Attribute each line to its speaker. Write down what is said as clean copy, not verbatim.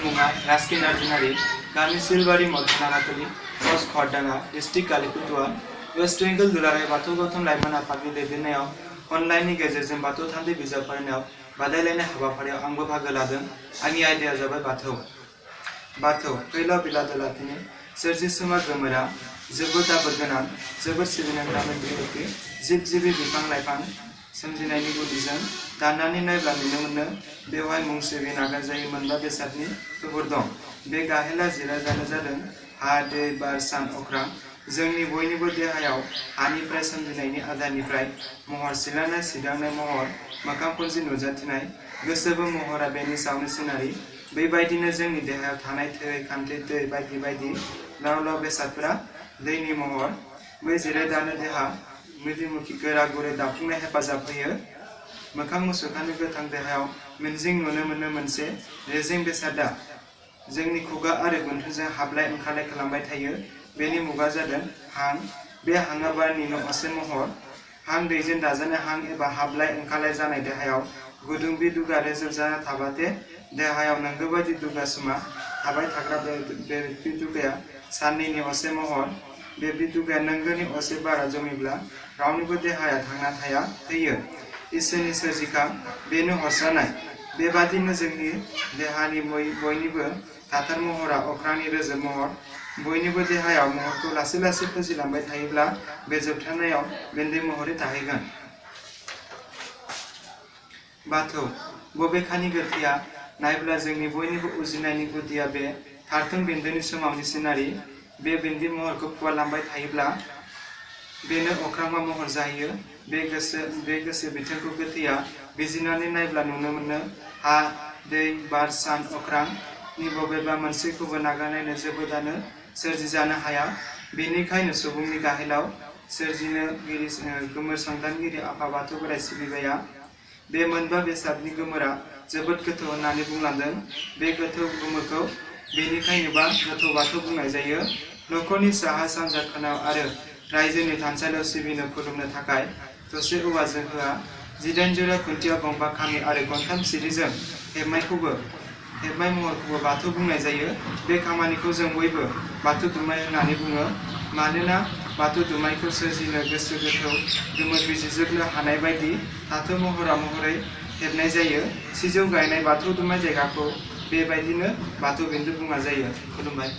Speaker 1: मुङा रास्किन नार्जारी गामि सिलबारी मधुनानाथलि post खरडांगा district कालीकुटुआ west Bengal दुलाराय बाथौ गौथुम लाइमोन आफादनि दैदेननायाव अनलाइननि गेजेरजों बाथौ थान्दै बिजाब फरायनायाव बादायलायनाय हाबाफारियाव आंबो बाहागो लादों। आंनि आयदाया जाबाय बाथौ फैलाव बिलादलाथिनि सोरजिसुमा गोमोरा जोबोद आबोर गोनां जोबोद सिबिनांथाव जिब जिबि बिफां लाइफां सोमजिनायनि गुदिजों दाननानै नायब्ला नुनो मोनो बेवहाय मुं सिबि नागारजायै मोनबा बेसादनि थुबुर दं। बे गाहेला जिरादानो जादों हा दै बार सान अख्रां। जोंनि बयनिबो देहायाव हानिफ्राय सोमजिनायनि आदारनिफ्राय महर सिलानाय सिदांनाय महर मोखांफोरजों नुजाथिनाय गोसोबो महरा बेनि सायावनो सोनारि। बेबायदिनो जोंनि देहायाव थानाय थै खान्थि दै बायदि बायदि लाव लाव बेसादफोरा दैनि महर। बै जिरादानो देहा मोदिमुखि गोरा गुरै दाफुंनाय हेफाजाब होयो। मोखां मुसुखानि गोथां देहायाव मिन्जिं नुनो मोनो मोनसे रेजें बेसादा जोंनि खुगा आरो गन्थंजों हाबलाय ओंखारलाय खालामबाय थायो। बेनि मुङा जादों हां। बे हांआ बारनिनो असे महर। हां दैजों दाजानाय हां एबा हाबलाय ओंखारलाय जानाय देहायाव गुदुं बिदुगा रोजोब जाना थाबाथे देहायाव नांगौ बायदि दुगासुमा थाबाय थाग्रा बे बिदुगाया साननैनि असे महर। बे बिदुगाया नांगौनि असे बारा जमिब्ला रावनिबो देहाया थांना थाया थैयो। इसोरनि सोरजिखा बेनो हरस्रानाय। बेबादिनो जोंनि देहानि बयनिबो थाथार महरा अख्रांनि रोजोब महर। बयनिबो देहायाव महरखौ लासै लासै फुजिलांबाय थायोब्ला बे जोबथारनायाव बेन्दों महरै थाहैगोन। बाथौ बबेखानि गोथैया नायब्ला जोंनि बयनिबो उजिनायनि गुदिया बे फारथं बेन्दोंनि समावनि सिनारि। बे बेन्दों महरखौ फुवारलांबाय थायोब्ला बेनो अख्रांमा महर जाहैयो। बे गोसो बिथोनखौ गोथैया बिजिरनानै नायब्ला नुनो मोनो हा दै बार सान अख्रांनि बबेबा मोनसेखौबो नागारनायनो जोबोदानो सोरजिजानो हाया। बेनिखायनो सुबुंनि गाहेलाव सोरजिनोगिरि गोमोर संदानगिरि आफा बाथौ बोराइ सिबिबाया बे मोनबा बेसादनि गोमोरा जोबोद गोथौ होननानै बुंलांदों। बे गोथौ गोमोरखौ बेनिखायनोबा गोथौ बाथौ बुंनाय जायो। नखरनि साहा सानजा खनायाव आरो रायजोनि थानसालियाव सिबिनो खुलुमनो थाखाय थसे औवाजों होआ 18 जरा खुन्थिया गंबा खामि आरो गंथाम सिरिजों हेबनाय महरखौबो बाथौ बुंनाय जायो। बे खामानिखौ जों बयबो बाथौ दुमाय होननानै बुङो। मानोना बाथौ दुमायखौ सोरजिनो गोसो गोथौ गोमोर बिजिरजोबनो हानाय बायदि धातु महरै हेबनाय जायो। सिजौ गायनाय बाथौ दुमाय जायगाखौ बेबायदिनो बाथौ बिन्दु बुंनाय जायो। खुलुमबाय।